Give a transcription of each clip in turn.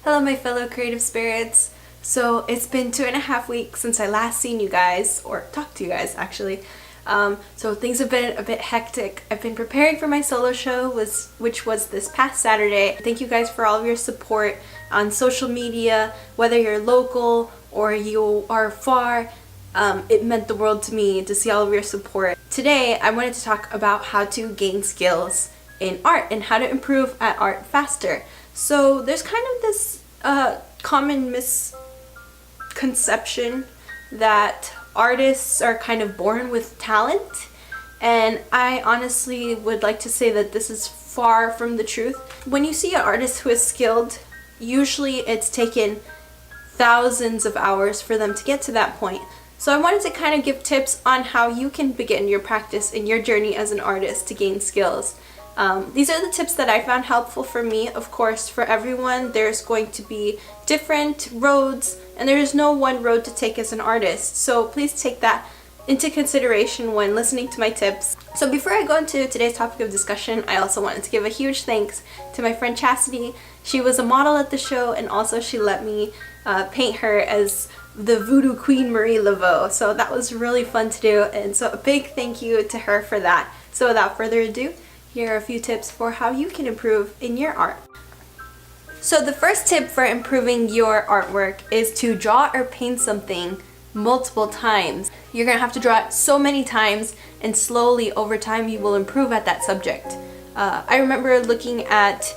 Hello my fellow creative spirits. So it's been 2.5 weeks since I last seen you guys, or talked to you guys actually. So things have been a bit hectic. I've been preparing for my solo show, which was this past Saturday. Thank you guys for all of your support on social media, whether you're local or you are far. It meant the world to me to see all of your support. Today I wanted to talk about how to gain skills in art and how to improve at art faster. So there's kind of this common misconception that artists are kind of born with talent, and I honestly would like to say that this is far from the truth. When you see an artist who is skilled, usually it's taken thousands of hours for them to get to that point. So I wanted to kind of give tips on how you can begin your practice in your journey as an artist to gain skills. These are the tips that I found helpful for me. Of course, for everyone, there's going to be different roads, and there is no one road to take as an artist. So please take that into consideration when listening to my tips. So before I go into today's topic of discussion, I also wanted to give a huge thanks to my friend Chastity. She was a model at the show, and also she let me paint her as the Voodoo Queen Marie Laveau. So that was really fun to do, and so a big thank you to her for that. So without further ado, here are a few tips for how you can improve in your art. So the first tip for improving your artwork is to draw or paint something multiple times. You're gonna have to draw it so many times, and slowly over time you will improve at that subject. I remember looking at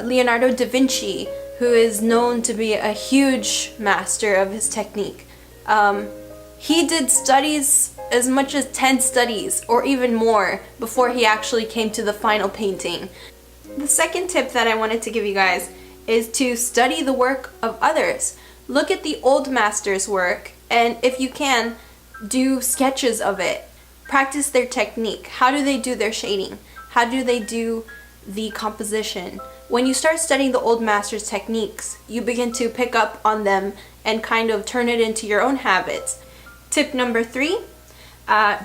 Leonardo da Vinci, who is known to be a huge master of his technique. He did studies, as much as 10 studies or even more, before he actually came to the final painting. The second tip that I wanted to give you guys is to study the work of others. Look at the old masters' work, and if you can, do sketches of it. Practice their technique. How do they do their shading? How do they do the composition? When you start studying the old masters' techniques, you begin to pick up on them and kind of turn it into your own habits. Tip number 3,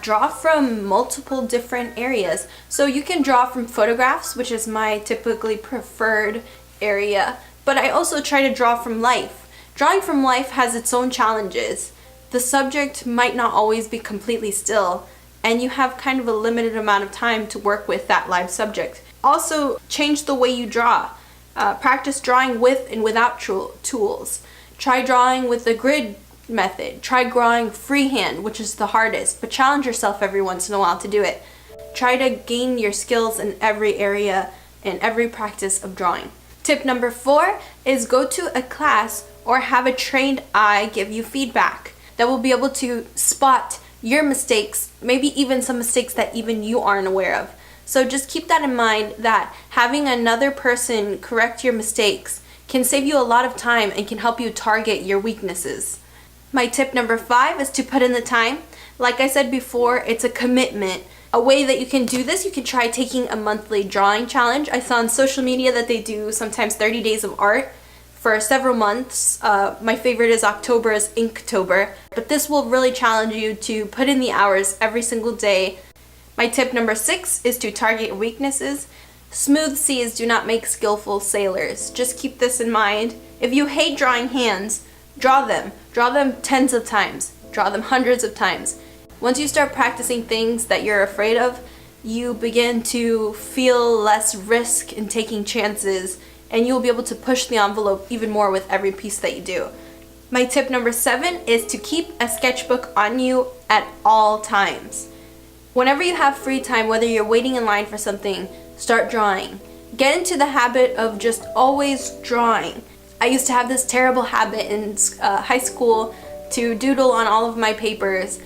draw from multiple different areas. So you can draw from photographs, which is my typically preferred area, but I also try to draw from life. Drawing from life has its own challenges. The subject might not always be completely still, and you have kind of a limited amount of time to work with that live subject. Also, change the way you draw. Practice drawing with and without tools. Try drawing with the grid method. Try drawing freehand, which is the hardest, but challenge yourself every once in a while to do it. Try to gain your skills in every area and every practice of drawing. Tip number 4 is go to a class or have a trained eye give you feedback that will be able to spot your mistakes, maybe even some mistakes that even you aren't aware of. So just keep that in mind, that having another person correct your mistakes can save you a lot of time and can help you target your weaknesses. My tip number 5 is to put in the time. Like I said before, it's a commitment. A way that you can do this, you can try taking a monthly drawing challenge. I saw on social media that they do sometimes 30 days of art for several months. My favorite is October's Inktober, but this will really challenge you to put in the hours every single day. My tip number 6 is to target weaknesses. Smooth seas do not make skillful sailors. Just keep this in mind. If you hate drawing hands, draw them. Draw them tens of times. Draw them hundreds of times. Once you start practicing things that you're afraid of, you begin to feel less risk in taking chances, and you'll be able to push the envelope even more with every piece that you do. My tip number 7 is to keep a sketchbook on you at all times. Whenever you have free time, whether you're waiting in line for something, start drawing. Get into the habit of just always drawing. I used to have this terrible habit in high school to doodle on all of my papers,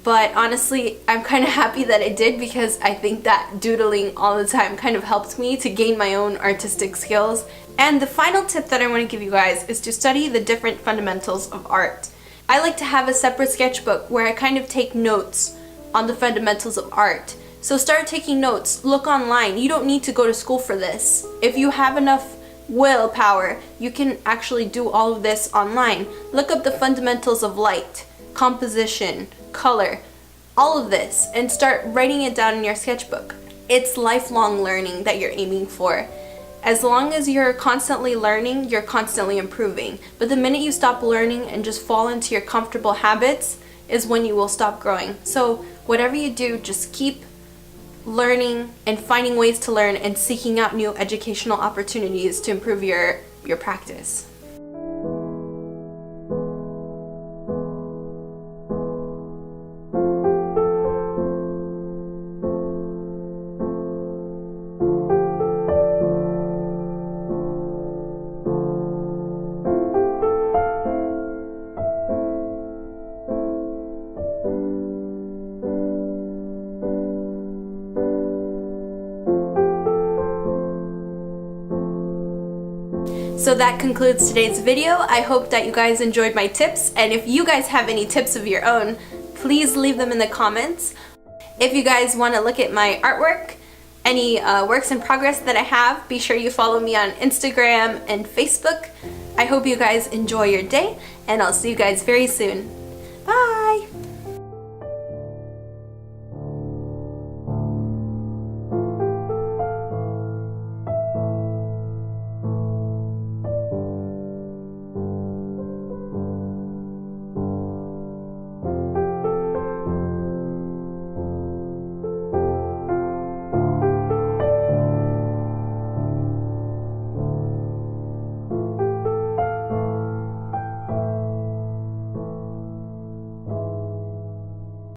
but honestly, I'm kind of happy that I did, because I think that doodling all the time kind of helped me to gain my own artistic skills. And the final tip that I want to give you guys is to study the different fundamentals of art. I like to have a separate sketchbook where I kind of take notes on the fundamentals of art. So start taking notes, look online. You don't need to go to school for this. If you have enough willpower, you can actually do all of this online. Look up the fundamentals of light, composition, color, all of this, and start writing it down in your sketchbook. It's lifelong learning that you're aiming for. As long as you're constantly learning, you're constantly improving. But the minute you stop learning and just fall into your comfortable habits is when you will stop growing. So whatever you do, just keep learning and finding ways to learn and seeking out new educational opportunities to improve your practice. So that concludes today's video. I hope that you guys enjoyed my tips, and if you guys have any tips of your own, please leave them in the comments. If you guys want to look at my artwork, any works in progress that I have, be sure you follow me on Instagram and Facebook. I hope you guys enjoy your day, and I'll see you guys very soon. Bye!